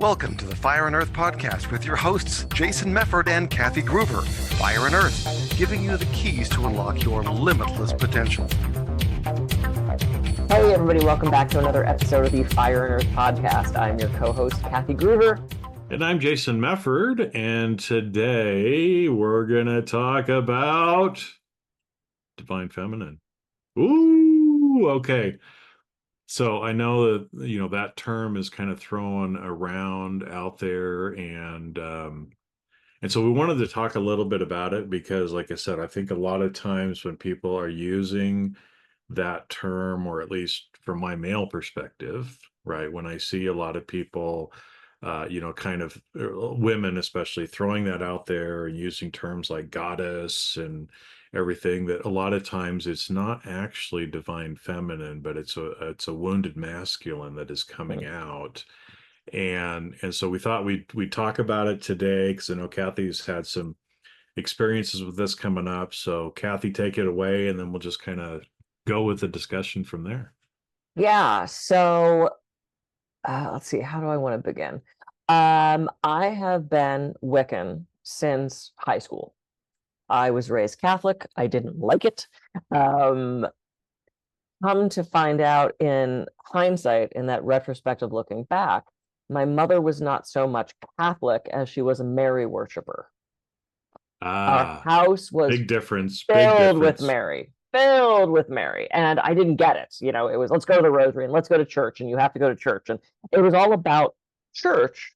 Welcome to the Fire and Earth podcast with your hosts, Jason Mefford and Kathy Gruber. Fire and Earth, giving you the keys to unlock your limitless potential. Hey everybody, welcome back to another episode of the Fire and Earth podcast. I'm your co-host, Kathy Gruber. And I'm Jason Mefford, and today we're going to talk about Divine Feminine. Ooh, okay. So I know that, that term is kind of thrown around out there, and so we wanted to talk a little bit about it because, like I said, I think a lot of times when people are using that term, or at least from my male perspective, right, when I see a lot of people, women especially throwing that out there and using terms like goddess and everything, that a lot of times it's not actually divine feminine, but it's a wounded masculine that is coming out. And so we thought we'd talk about it today because I know Kathy's had some experiences with this coming up. So Kathy, take it away, and then we'll just kind of go with the discussion from there. Yeah, so let's see, how do I want to begin? I have been Wiccan since high school. I was raised Catholic. I didn't like it. Come to find out in hindsight, in that retrospective looking back, my mother was not so much Catholic as she was a Mary worshiper. Our house was big difference. Filled with Mary. And I didn't get it. It was, let's go to the rosary and let's go to church, and you have to go to church. And it was all about church.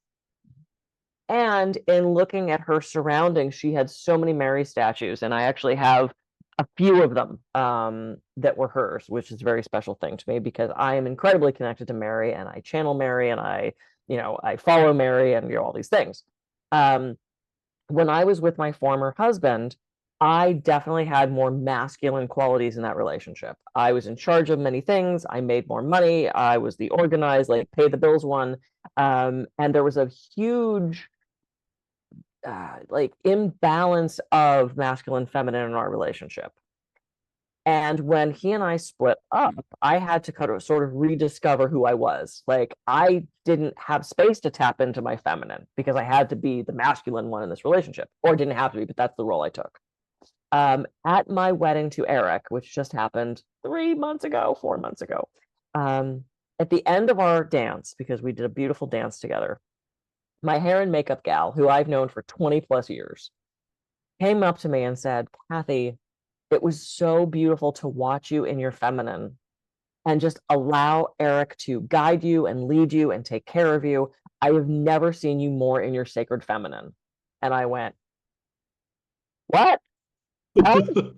And in looking at her surroundings, she had so many Mary statues, and I actually have a few of them that were hers, which is a very special thing to me because I am incredibly connected to Mary, and I channel Mary, and I follow Mary, and all these things. When I was with my former husband, I definitely had more masculine qualities in that relationship. I was in charge of many things. I made more money. I was the organized, pay the bills one. And there was a huge imbalance of masculine feminine in our relationship. And when he and I split up, I had to kind of sort of rediscover who I was. I didn't have space to tap into my feminine because I had to be the masculine one in this relationship, or didn't have to be, but that's the role I took. At my wedding to Eric, which just happened 4 months ago, at the end of our dance, because we did a beautiful dance together, my hair and makeup gal, who I've known for 20 plus years, came up to me and said, Kathy, it was so beautiful to watch you in your feminine and just allow Eric to guide you and lead you and take care of you. I have never seen you more in your sacred feminine. And I went, what? And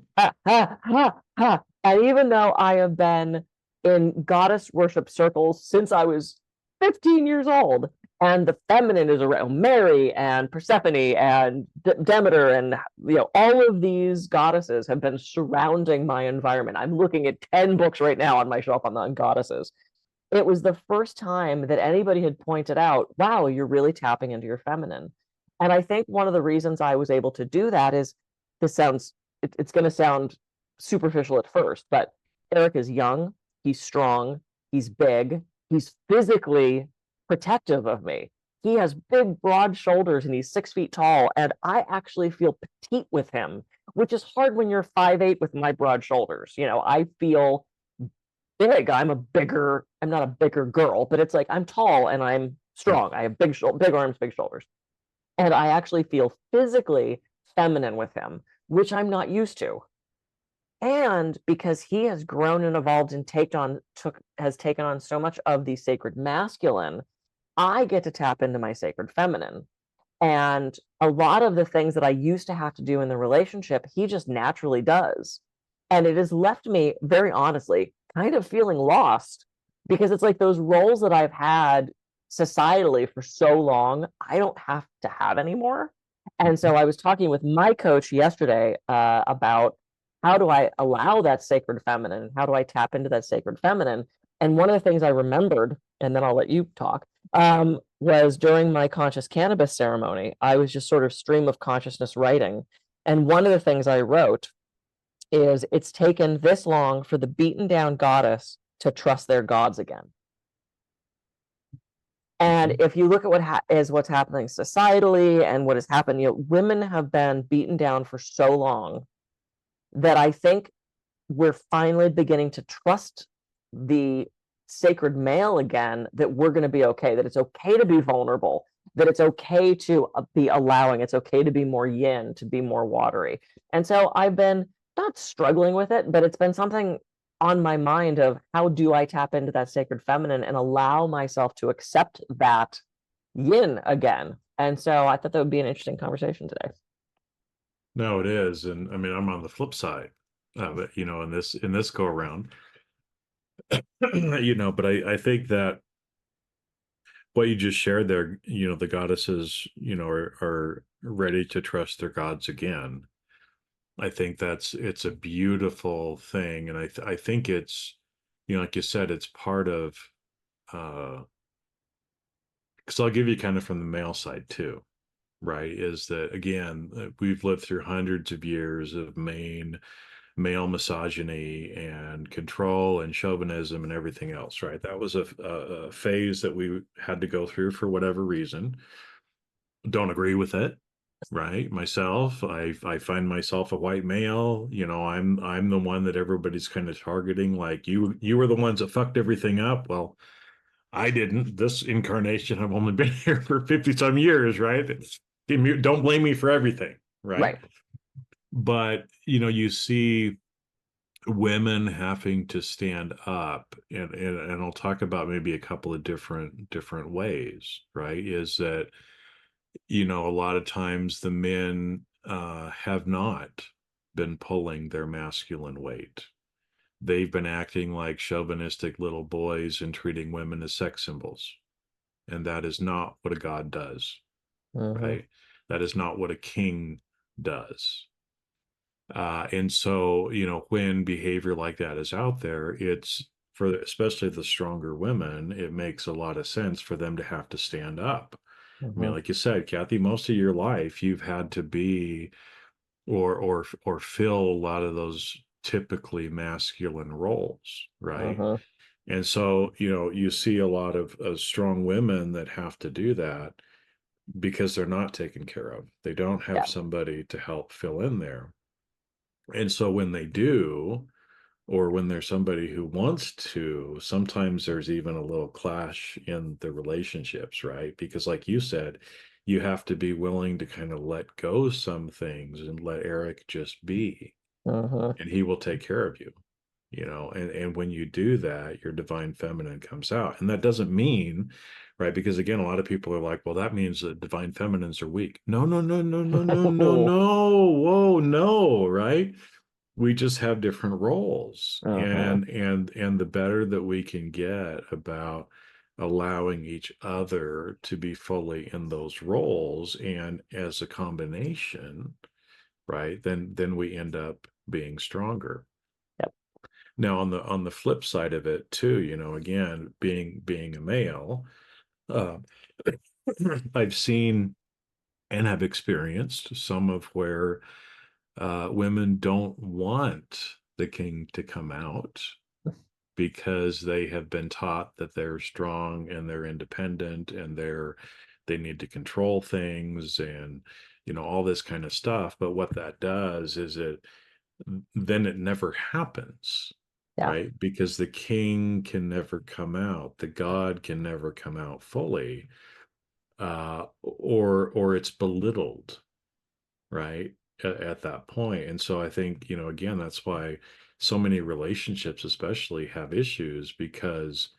even though I have been in goddess worship circles since I was 15 years old, and the feminine is around Mary and Persephone and Demeter, and all of these goddesses have been surrounding my environment. I'm looking at 10 books right now on my shelf on goddesses. It was the first time that anybody had pointed out, wow, you're really tapping into your feminine. And I think one of the reasons I was able to do that is, it's going to sound superficial at first, but Eric is young, he's strong, he's big, he's physically protective of me. He has big, broad shoulders, and he's 6 feet tall, and I actually feel petite with him, which is hard when you're 5'8" with my broad shoulders. I feel big. I'm not a bigger girl, but it's like I'm tall and I'm strong. I have big arms, big shoulders. And I actually feel physically feminine with him, which I'm not used to. And because he has grown and evolved and has taken on so much of the sacred masculine, I get to tap into my sacred feminine. And a lot of the things that I used to have to do in the relationship, he just naturally does. And it has left me, very honestly, kind of feeling lost, because it's like those roles that I've had societally for so long, I don't have to have anymore. And so I was talking with my coach yesterday about how do I allow that sacred feminine? How do I tap into that sacred feminine? And one of the things I remembered, and then I'll let you talk, was during my conscious cannabis ceremony, I was just sort of stream of consciousness writing. And one of the things I wrote is, it's taken this long for the beaten down goddess to trust their gods again. And if you look at what's happening societally and what has happened, women have been beaten down for so long that I think we're finally beginning to trust the sacred male again, that we're going to be okay, that it's okay to be vulnerable, that it's okay to be allowing, it's okay to be more yin, to be more watery. And so I've been not struggling with it, but it's been something on my mind of how do I tap into that sacred feminine and allow myself to accept that yin again. And so I thought that would be an interesting conversation today. No, it is. And I mean, I'm on the flip side of it, in this go around, but I think that what you just shared there, the goddesses, are ready to trust their gods again. I think it's a beautiful thing. And I think it's, like you said, it's part of, because I'll give you kind of from the male side too, right? Is that again, we've lived through hundreds of years of male misogyny and control and chauvinism and everything else, right? That was a phase that we had to go through for whatever reason. Don't agree with it, right? Myself, I find myself a white male. I'm the one that everybody's kind of targeting. Like you were the ones that fucked everything up. Well, I didn't. This incarnation, I've only been here for 50 some years, right? Don't blame me for everything, right? Right. But you see women having to stand up, and I'll talk about maybe a couple of different ways, right? Is that a lot of times the men have not been pulling their masculine weight. They've been acting like chauvinistic little boys and treating women as sex symbols. And that is not what a god does, Mm-hmm. right? That is not what a king does. And so, when behavior like that is out there, it's for especially the stronger women, it makes a lot of sense for them to have to stand up. I mean, Mm-hmm. like you said, Kathy, most of your life you've had to be or fill a lot of those typically masculine roles, right? Mm-hmm. And so, you see a lot of strong women that have to do that because they're not taken care of. They don't have Yeah. somebody to help fill in there. And so when they do, or when there's somebody who wants to, sometimes there's even a little clash in the relationships, right? Because, like you said, you have to be willing to kind of let go some things and let Eric just be, Mm-hmm. and he will take care of you. And when you do that, your divine feminine comes out. And that doesn't mean, right? Because again, a lot of people are like, well, that means that divine feminines are weak. No, no, no, no, no, no, no, no. Whoa, no, right? We just have different roles. Mm-hmm. And the better that we can get about allowing each other to be fully in those roles and as a combination, right? Then we end up being stronger. Yep. Now on the flip side of it too, again, being a male, uh, I've seen and have experienced some of where women don't want the king to come out because they have been taught that they're strong and they're independent and they need to control things and all this kind of stuff. But what that does is it never happens, Yeah. right? Because the king can never come out, the god can never come out fully, or it's belittled, right? At that point. And so I think, again, that's why so many relationships especially have issues because,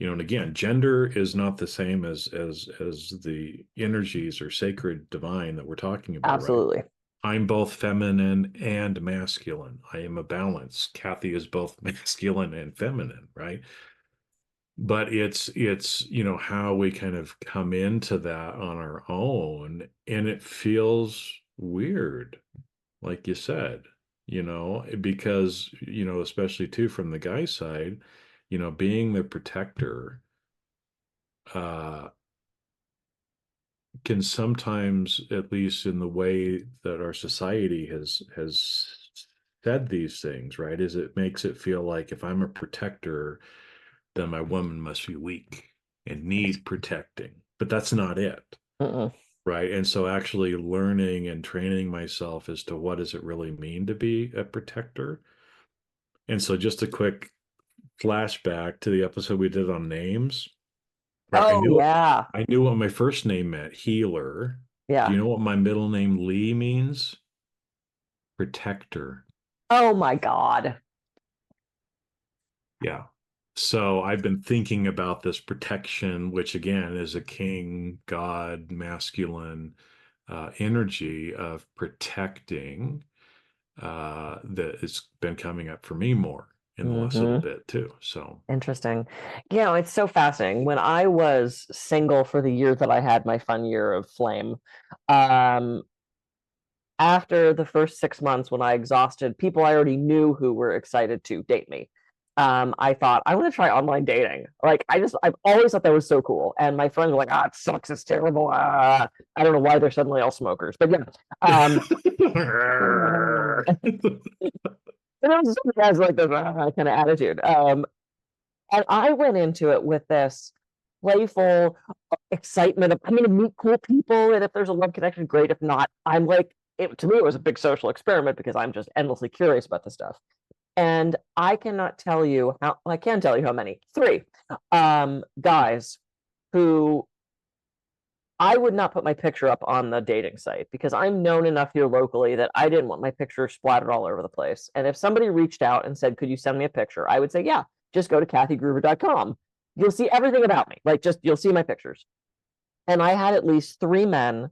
and again, gender is not the same as the energies or sacred divine that we're talking about, right? Absolutely. I'm both feminine and masculine. I am a balance. Kathy is both masculine and feminine, right? But it's how we kind of come into that on our own, and it feels weird, like you said, because especially too from the guy side, being the protector uh can sometimes, at least in the way that our society has said these things, right, is it makes it feel like if I'm a protector, then my woman must be weak. and need protecting, but that's not it. Mm-mm. Right. And so actually learning and training myself as to what does it really mean to be a protector. And so just a quick flashback to the episode we did on names. Right. Oh yeah. I knew what my first name meant, healer. Do Yeah. you know what my middle name Lee means? Protector. Oh my God. Yeah. So I've been thinking about this protection, which again is a king, god, masculine energy of protecting that has been coming up for me more in the last little Hmm. bit too. So, Interesting. It's so fascinating. When I was single for the year that I had my fun year of flame, um, after the first 6 months when I exhausted people I already knew who were excited to date me, I thought I want to try online dating. Like I've always thought that was so cool. And my friends were like, it sucks, it's terrible. I don't know why they're suddenly all smokers, but yeah. And everyone has like this kind of attitude. And I went into it with this playful excitement of I'm going to meet cool people, and if there's a love connection, great. If not, I'm like, to me, it was a big social experiment because I'm just endlessly curious about this stuff. And I cannot tell you how. I can tell you how many. Three guys who I would not put my picture up on the dating site because I'm known enough here locally that I didn't want my picture splattered all over the place. And if somebody reached out and said, "Could you send me a picture?" I would say, "Yeah, just go to kathygruber.com. You'll see everything about me. Like, just you'll see my pictures." And I had at least three men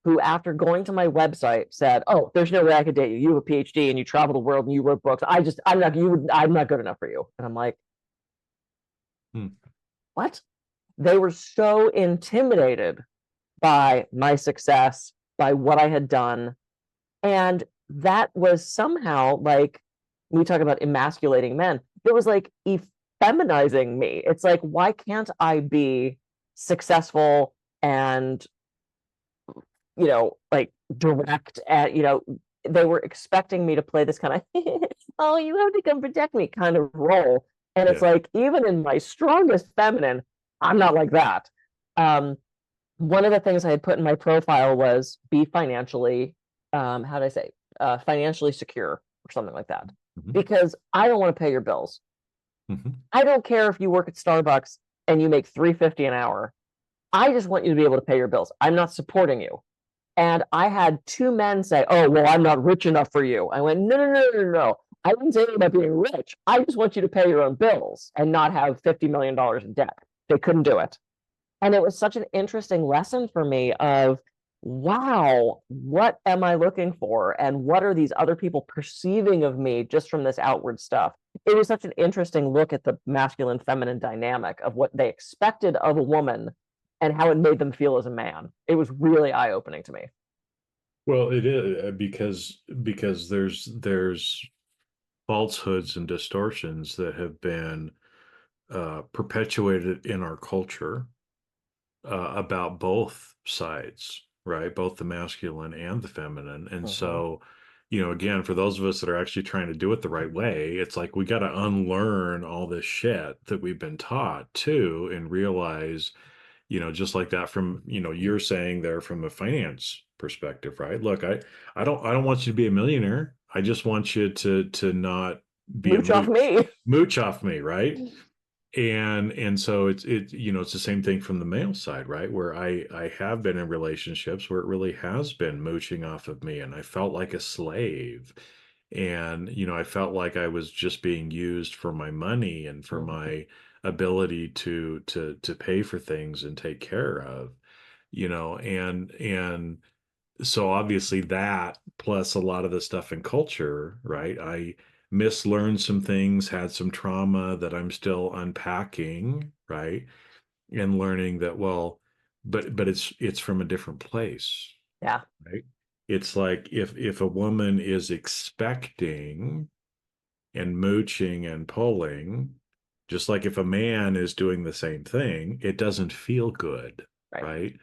who, after going to my website, said, "Oh, there's no way I could date you. You have a PhD and you travel the world and you wrote books. I'm not good enough for you." And I'm like, hmm. what? They were so intimidated by my success, by what I had done. And that was somehow like, we talk about emasculating men. It was like effeminizing me. It's like, why can't I be successful and, like direct at, they were expecting me to play this kind of, oh, you have to come protect me kind of role. And it's Yeah. like, even in my strongest feminine, I'm not like that. One of the things I had put in my profile was be financially, how did I say, financially secure or something like that. Mm-hmm. Because I don't want to pay your bills. Mm-hmm. I don't care if you work at Starbucks and you make $3.50 an hour. I just want you to be able to pay your bills. I'm not supporting you. And I had two men say, "Oh, well, I'm not rich enough for you." I went, "No, no, no, no, no. I didn't say anything about being rich. I just want you to pay your own bills and not have $50 million in debt." They couldn't do it. And it was such an interesting lesson for me of, wow, what am I looking for? And what are these other people perceiving of me just from this outward stuff? It was such an interesting look at the masculine feminine dynamic of what they expected of a woman and how it made them feel as a man. It was really eye-opening to me. Well, it is because there's falsehoods and distortions that have been perpetuated in our culture about both sides, right? Both the masculine and the feminine. And so, again, for those of us that are actually trying to do it the right way, it's like we got to unlearn all this shit that we've been taught too and realize, just like that from, you're saying there from a finance perspective, right? Look, I don't want you to be a millionaire. I just want you to not be a Mooch off me. mooch off me, right? And so it's the same thing from the male side, right? Where I have been in relationships where it really has been mooching off of me and I felt like a slave. And I felt like I was just being used for my money and for my ability to pay for things and take care of, and so obviously that plus a lot of the stuff in culture, right? I mislearned some things, had some trauma that I'm still unpacking, right? And learning that, well, but it's from a different place, Yeah. right? It's like if a woman is expecting and mooching and pulling, just like if a man is doing the same thing, it doesn't feel good, Right. right?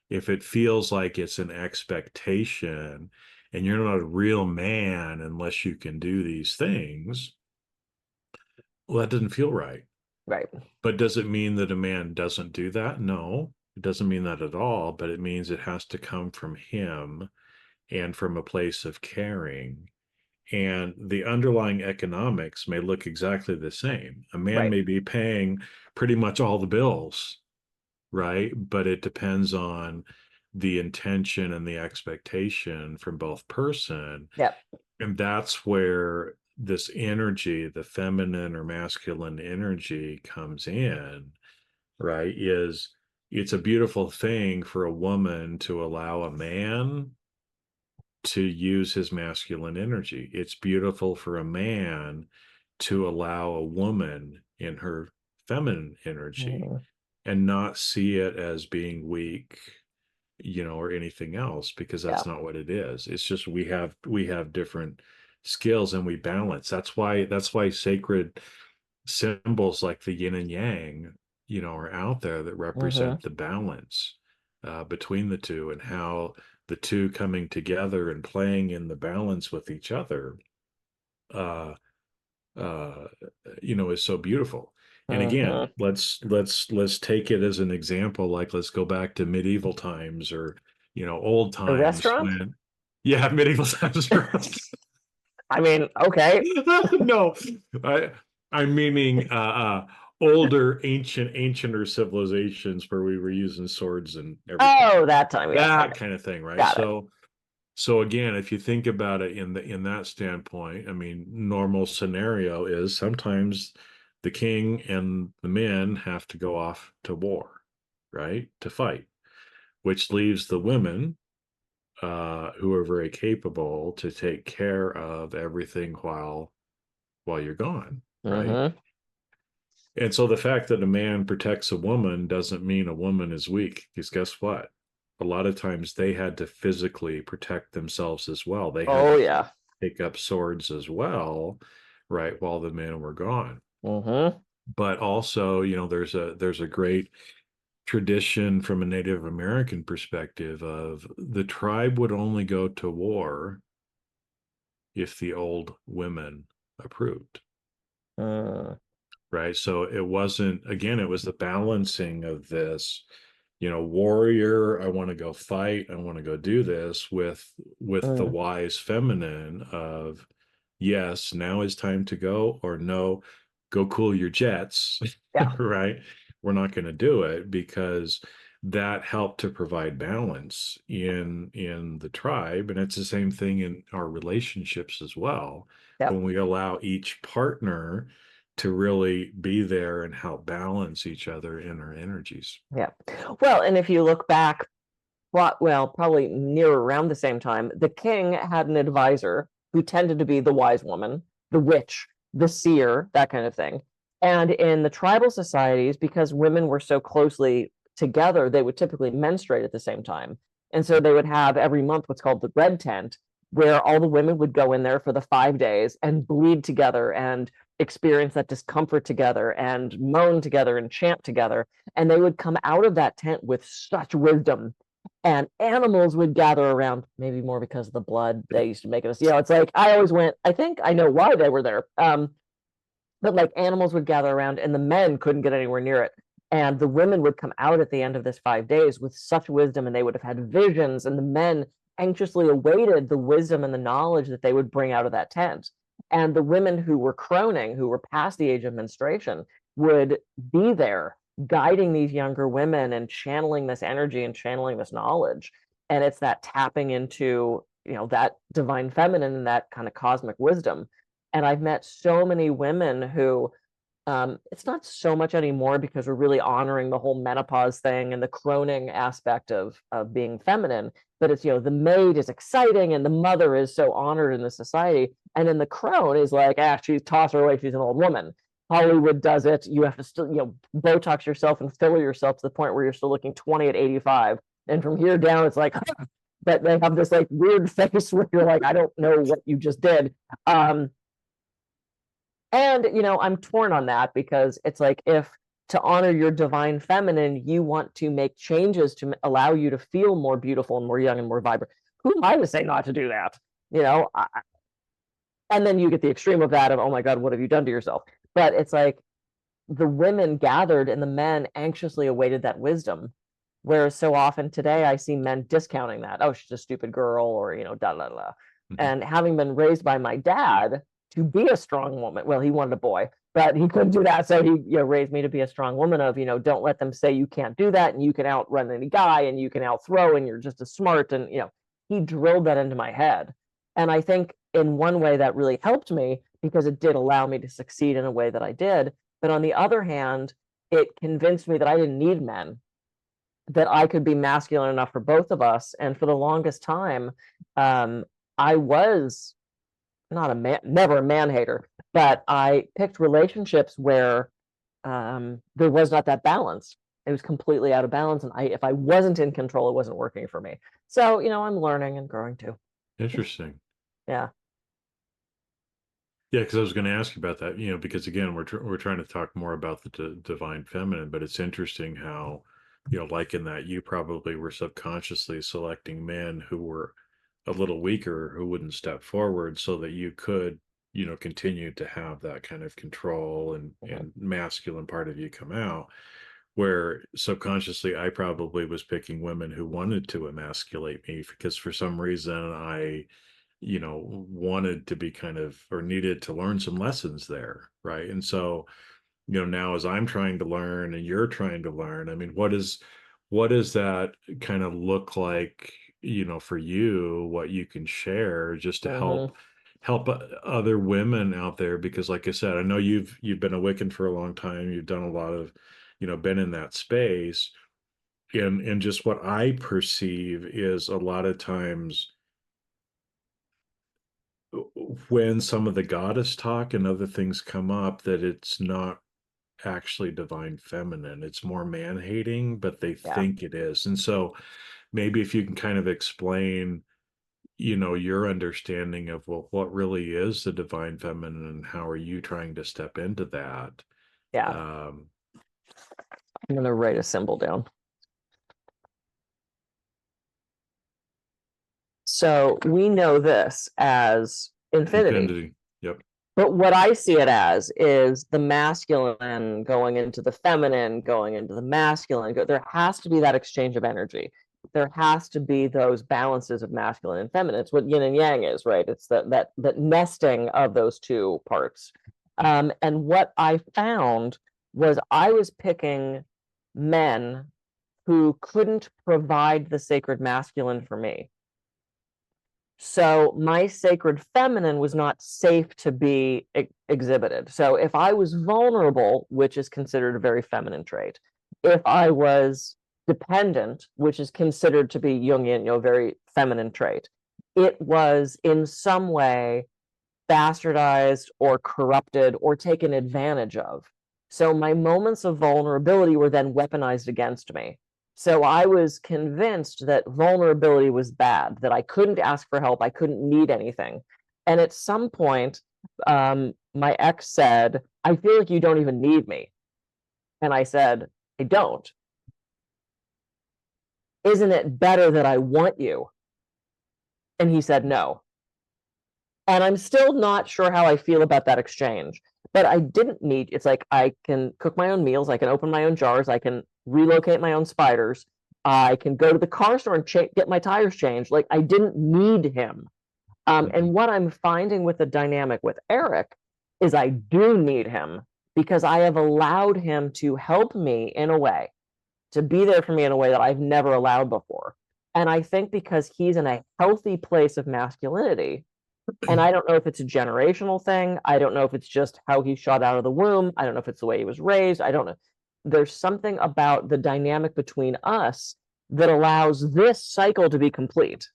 If it feels like it's an expectation and you're not a real man unless you can do these things, well, that doesn't feel right. Right. But does it mean that a man doesn't do that? No, it doesn't mean that at all, but it means it has to come from him and from a place of caring. And the underlying economics may look exactly the same. A man Right. may be paying pretty much all the bills, right? But it depends on the intention and the expectation from both person. Yep. And that's where this energy, the feminine or masculine energy comes in, right? Is it's a beautiful thing for a woman to allow a man to use his masculine energy. It's beautiful for a man to allow a woman in her feminine energy Mhm. and not see it as being weak, or anything else, because Yeah. that's not what it is. It's just we have different skills and we balance. That's why sacred symbols like the yin and yang, are out there that Hmm. represent the balance between the two, and how the two coming together and playing in the balance with each other, uh, uh, is so beautiful. And again, Hmm. let's take it as an example. Like, let's go back to medieval times, or old A times restaurant? when, yeah, medieval times. I mean, okay. No, I I'm meaning older, ancienter civilizations where we were using swords and everything, Oh, that time. Yes. that Okay. kind of thing, right? Got it. So again, if you think about it in that standpoint, I mean, normal scenario is sometimes the king and the men have to go off to war, right? To fight, which leaves the women, who are very capable to take care of everything while you're gone, right? Hmm. And so the fact that a man protects a woman doesn't mean a woman is weak, because guess what? A lot of times they had to physically protect themselves as well. They had Oh, to yeah. pick up swords as well, right, while the men were gone. Hmm. But also, there's a great tradition from a Native American perspective of the tribe would only go to war if the old women approved. Mm. Right. So it wasn't, again, it was the balancing of this, warrior, I want to go fight, I want to go do this, with the Mm. wise feminine of, yes, now is time to go, or no, go cool your jets. Yeah. Right. We're not going to do it, because that helped to provide balance in the tribe. And it's the same thing in our relationships as well, Yep. when we allow each partner to really be there and help balance each other in our energies. Yeah. Well, and if you look back, well, probably near around the same time, the king had an advisor who tended to be the wise woman, the witch, the seer, that kind of thing. And in the tribal societies, because women were so closely together, they would typically menstruate at the same time. And so they would have every month what's called the red tent, where all the women would go in there for the 5 days and bleed together and experience that discomfort together and moan together and chant together. And they would come out of that tent with such wisdom, and animals would gather around, maybe more because of the blood they used to make us. It's like I always went, I think I know why they were there. But like animals would gather around and the men couldn't get anywhere near it. And the women would come out at the end of this 5 days with such wisdom, and they would have had visions, and the men anxiously awaited the wisdom and the knowledge that they would bring out of that tent. And the women who were croning, who were past the age of menstruation, would be there guiding these younger women and channeling this energy and channeling this knowledge. And it's that tapping into, that divine feminine and that kind of cosmic wisdom. And I've met so many women who, it's not so much anymore because we're really honoring the whole menopause thing and the croning aspect of being feminine. But it's, the maid is exciting and the mother is so honored in the society. And then the crone is like, she's toss her away, she's an old woman. Hollywood does it. You have to still, Botox yourself and fill yourself to the point where you're still looking 20 at 85. And from here down, it's like, but they have this like weird face where you're like, I don't know what you just did. And, I'm torn on that, because it's like, if to honor your divine feminine, you want to make changes to allow you to feel more beautiful and more young and more vibrant, who am I to say not to do that? And then you get the extreme of that of, oh my God, what have you done to yourself? But it's like, the women gathered and the men anxiously awaited that wisdom. Whereas so often today I see men discounting that. Oh, she's a stupid girl, or, da da da. And having been raised by my dad to be a strong woman, well, he wanted a boy, but he couldn't do that. So he raised me to be a strong woman of, don't let them say you can't do that and you can outrun any guy and you can outthrow and you're just as smart. And, he drilled that into my head. And I think in one way that really helped me because it did allow me to succeed in a way that I did. But on the other hand, it convinced me that I didn't need men, that I could be masculine enough for both of us. And for the longest time, I was not a man, never a man hater, but I picked relationships where there was not that balance. It was completely out of balance. And if I wasn't in control, it wasn't working for me. So, I'm learning and growing too. Interesting. Yeah. Yeah, because I was going to ask you about that, because again, we're trying to talk more about the divine feminine, but it's interesting how, like in that you probably were subconsciously selecting men who were a little weaker, who wouldn't step forward, so that you could, continue to have that kind of control and masculine part of you come out. Where subconsciously, I probably was picking women who wanted to emasculate me because for some reason I wanted to be kind of, or needed to learn some lessons there. Right. And so, now as I'm trying to learn and you're trying to learn, I mean, what does that kind of look like, for you, what you can share just to help other women out there? Because like I said, I know you've been a Wiccan for a long time. You've done a lot of, been in that space. And just what I perceive is a lot of times when some of the goddess talk and other things come up, that it's not actually divine feminine, it's more man hating, but they think it is. And so maybe if you can kind of explain, your understanding of, well, what really is the divine feminine and how are you trying to step into that? Yeah. I'm going to write a symbol down. So we know this as infinity. Yep. But what I see it as is the masculine going into the feminine, going into the masculine. There has to be that exchange of energy. There has to be those balances of masculine and feminine. It's what yin and yang is, right? It's that nesting of those two parts. And what I found was I was picking men who couldn't provide the sacred masculine for me. So my sacred feminine was not safe to be exhibited. So if I was vulnerable, which is considered a very feminine trait, if I was dependent, which is considered to be Jungian, very feminine trait, it was in some way bastardized or corrupted or taken advantage of. So my moments of vulnerability were then weaponized against me. So I was convinced that vulnerability was bad, that I couldn't ask for help, I couldn't need anything. And at some point, my ex said, I feel like you don't even need me. And I said, I don't. Isn't it better that I want you? And he said, no. And I'm still not sure how I feel about that exchange, but I didn't need, it's like I can cook my own meals, I can open my own jars, I can relocate my own spiders, I can go to the car store and get my tires changed. Like I didn't need him. And what I'm finding with the dynamic with Eric is I do need him because I have allowed him to help me in a way, to be there for me in a way that I've never allowed before. And I think because he's in a healthy place of masculinity, and I don't know if it's a generational thing. I don't know if it's just how he shot out of the womb. I don't know if it's the way he was raised. I don't know. There's something about the dynamic between us that allows this cycle to be complete.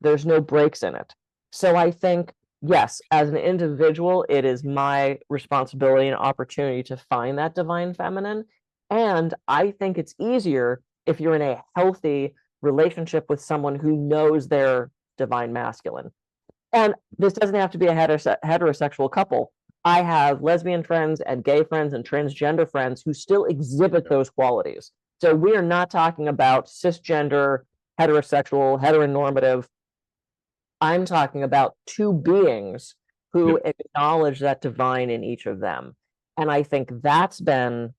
There's no breaks in it. So I think, yes, as an individual, it is my responsibility and opportunity to find that divine feminine. And I think it's easier if you're in a healthy relationship with someone who knows their divine masculine. And this doesn't have to be a heterosexual couple. I have lesbian friends and gay friends and transgender friends who still exhibit those qualities. So we are not talking about cisgender, heterosexual, heteronormative. I'm talking about two beings who acknowledge that divine in each of them. And I think that's been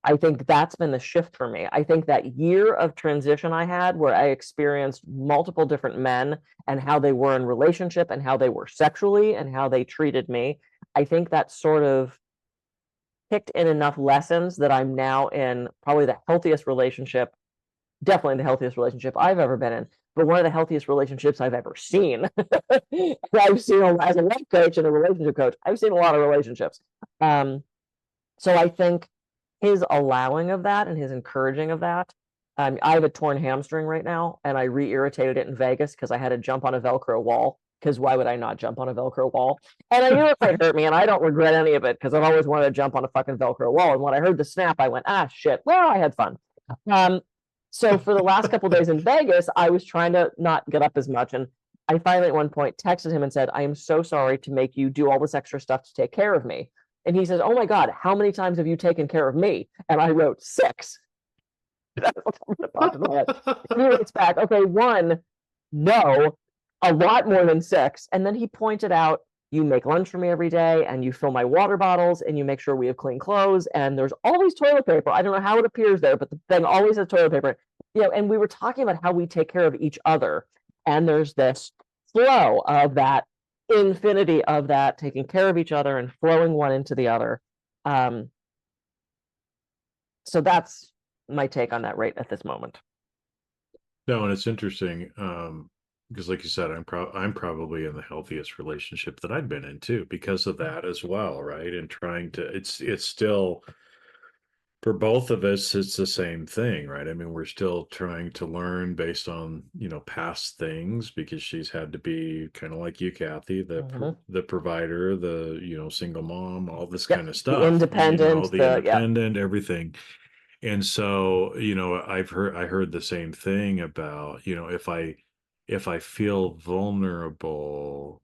the shift for me. I think that year of transition I had, where I experienced multiple different men and how they were in relationship and how they were sexually and how they treated me, I think that sort of kicked in enough lessons that I'm now in probably the healthiest relationship, definitely the healthiest relationship I've ever been in, but one of the healthiest relationships I've ever seen. I've seen, as a life coach and a relationship coach, I've seen a lot of relationships. So I think his allowing of that and his encouraging of that. I have a torn hamstring right now, and I re-irritated it in Vegas because I had to jump on a Velcro wall. Because why would I not jump on a Velcro wall? And I knew it might hurt me, and I don't regret any of it because I've always wanted to jump on a fucking Velcro wall. And when I heard the snap, I went, ah, shit. Well, I had fun. So for the last couple days in Vegas, I was trying to not get up as much, and I finally at one point texted him and said, I am so sorry to make you do all this extra stuff to take care of me. And he says, oh my God, how many times have you taken care of me? And I wrote 6. He writes back, okay, 1, no, a lot more than 6. And then he pointed out, you make lunch for me every day, and you fill my water bottles, and you make sure we have clean clothes, and there's always toilet paper. I don't know how it appears there, but the thing always has toilet paper. And we were talking about how we take care of each other. And there's this flow of that, infinity of that, taking care of each other and flowing one into the other. So that's my take on that right at this moment. No, and it's interesting because, like you said, I'm probably in the healthiest relationship that I've been in too, because of that as well, right? And trying to, it's still, for both of us, it's the same thing, right? I mean, we're still trying to learn based on, past things, because she's had to be kind of like you, Kathy, the provider, the, single mom, all this kind of stuff, the independent, the independent, everything. And so, I heard the same thing about, if I feel vulnerable,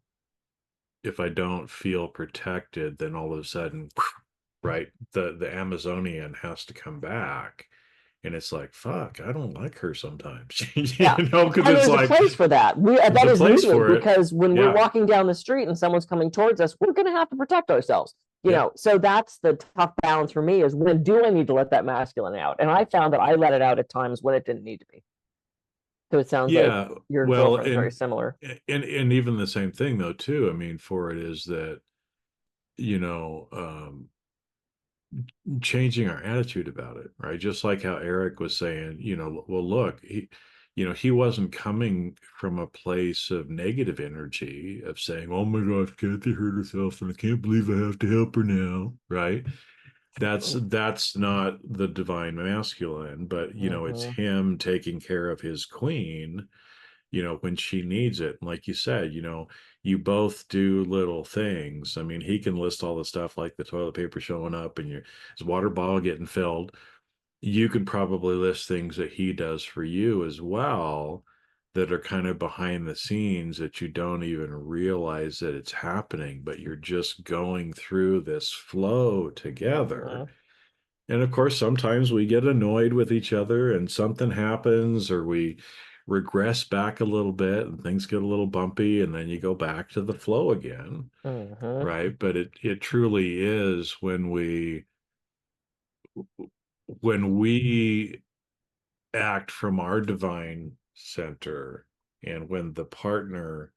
if I don't feel protected, then all of a sudden, right, the Amazonian has to come back. And it's like, fuck, I don't like her sometimes. Because it's like, a place for that. That is needed, because when we're walking down the street and someone's coming towards us, we're going to have to protect ourselves. So that's the tough balance for me, is when do I need to let that masculine out? And I found that I let it out at times when it didn't need to be. So it sounds like your girlfriend is very similar. And even the same thing though, too. I mean, for it is that, changing our attitude about it, right? Just like how Eric was saying, well, look, he wasn't coming from a place of negative energy of saying, oh my gosh, Kathy hurt herself and I can't believe I have to help her now, right? That's not the divine masculine, but it's him taking care of his queen, when she needs it. And like you said, you both do little things. I mean, he can list all the stuff like the toilet paper showing up and his water bottle getting filled. You could probably list things that he does for you as well, that are kind of behind the scenes, that you don't even realize that it's happening, but you're just going through this flow together. And of course, sometimes we get annoyed with each other and something happens, or we regress back a little bit and things get a little bumpy, and then you go back to the flow again. Right? But it truly is when we act from our divine center, and when the partner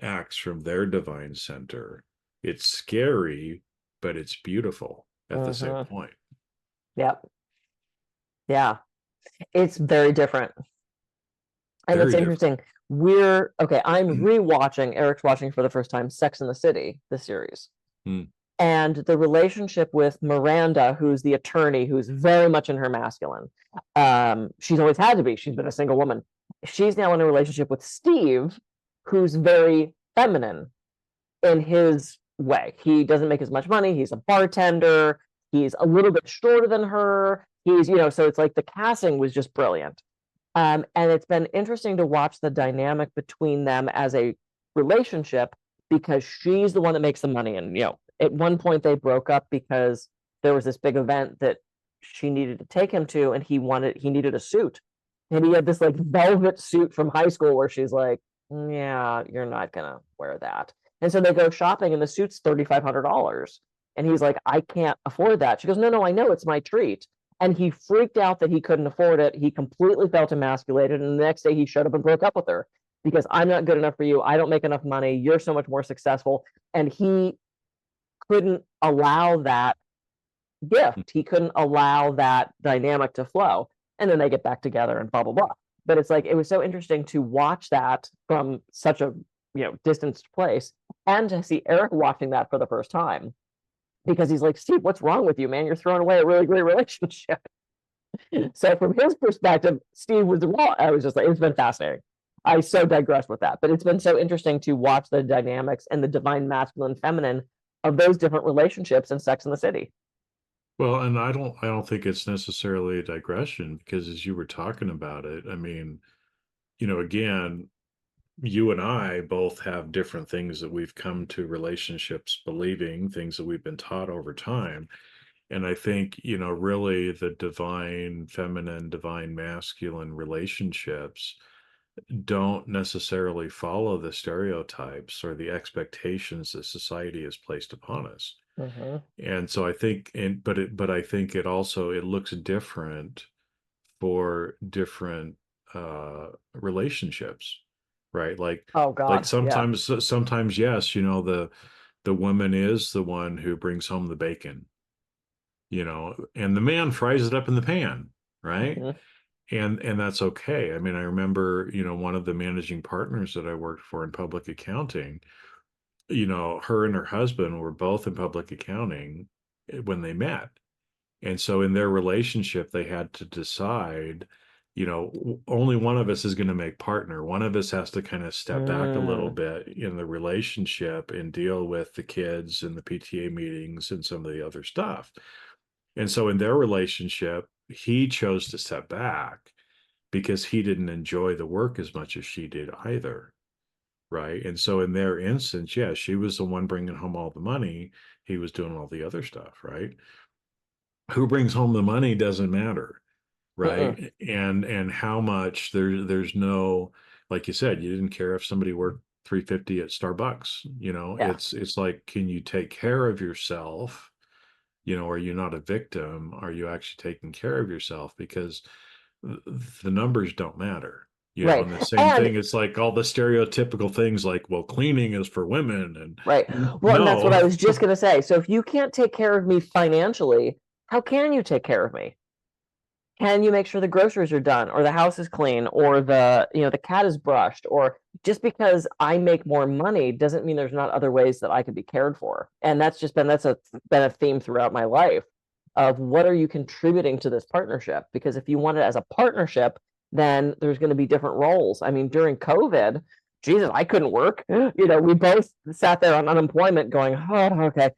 acts from their divine center, it's scary, but it's beautiful at the same point. Yep. Yeah. It's very different. And it's interesting. I'm rewatching, Eric's watching for the first time, Sex and the City, the series. And the relationship with Miranda, who's the attorney, who's very much in her masculine. She's always had to be. She's been a single woman. She's now in a relationship with Steve, who's very feminine in his way. He doesn't make as much money. He's a bartender. He's a little bit shorter than her. He's, so it's like the casting was just brilliant. And it's been interesting to watch the dynamic between them as a relationship, because she's the one that makes the money. And, at one point they broke up because there was this big event that she needed to take him to, and he needed a suit. And he had this like velvet suit from high school where she's like, yeah, you're not going to wear that. And so they go shopping and the suit's $3,500. And he's like, I can't afford that. She goes, no, I know, it's my treat. And he freaked out that he couldn't afford it. He completely felt emasculated. And the next day he showed up and broke up with her because I'm not good enough for you. I don't make enough money. You're so much more successful. And he couldn't allow that gift. He couldn't allow that dynamic to flow. And then they get back together and blah, blah, blah. But it's like, it was so interesting to watch that from such a, distanced place, and to see Eric watching that for the first time, because he's like, Steve, what's wrong with you, man? You're throwing away a really great relationship. So from his perspective, Steve was wrong. I was just like, it's been fascinating. I so digress with that, but it's been so interesting to watch the dynamics and the divine masculine, feminine of those different relationships in Sex and the City. Well, and I don't think it's necessarily a digression, because as you were talking about it, I mean, again, you and I both have different things that we've come to relationships believing, things that we've been taught over time. And I think, really the divine feminine, divine masculine relationships don't necessarily follow the stereotypes or the expectations that society has placed upon us. Mm-hmm. And so I think, but I think it also, it looks different for different relationships, right? Like, Oh God, like sometimes, yes, the woman is the one who brings home the bacon, and the man fries it up in the pan, right? Mm-hmm. And that's okay. I mean, I remember, one of the managing partners that I worked for in public accounting, her and her husband were both in public accounting when they met. And so in their relationship, they had to decide, only one of us is going to make partner. One of us has to kind of step back a little bit in the relationship and deal with the kids and the PTA meetings and some of the other stuff. And so in their relationship, he chose to step back because he didn't enjoy the work as much as she did either. Right. And so in their instance, yeah, she was the one bringing home all the money. He was doing all the other stuff. Right. Who brings home the money doesn't matter. Right. And how much there's no, like you said, you didn't care if somebody worked $3.50 at Starbucks. Yeah. It's like, can you take care of yourself? Are you not a victim? Are you actually taking care of yourself? Because the numbers don't matter. Right. And the same thing, it's like all the stereotypical things like, well, cleaning is for women. And right. Well, and that's what I was just going to say. So if you can't take care of me financially, how can you take care of me? Can you make sure the groceries are done, or the house is clean, or the cat is brushed? Or just because I make more money doesn't mean there's not other ways that I could be cared for. And that's been a theme throughout my life of what are you contributing to this partnership? Because if you want it as a partnership, then there's going to be different roles. I mean, during COVID, Jesus, I couldn't work. We both sat there on unemployment going, oh, okay.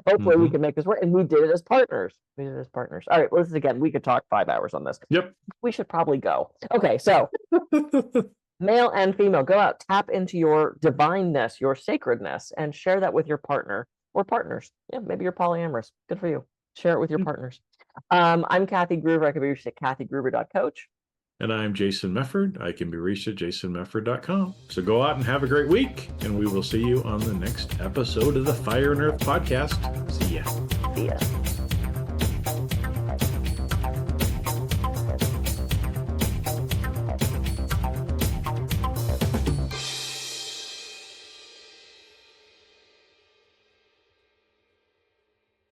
Hopefully we can make this work. And we did it as partners. All right, well, we could talk 5 hours on this. Yep. We should probably go. Okay, so male and female, go out, tap into your divineness, your sacredness, and share that with your partner or partners. Yeah, maybe you're polyamorous. Good for you. Share it with your partners. I'm Kathy Gruber. I can be reached at kathygruber.coach. And I'm Jason Mefford. I can be reached at jasonmefford.com. So go out and have a great week, and we will see you on the next episode of the Fire and Earth podcast. See ya.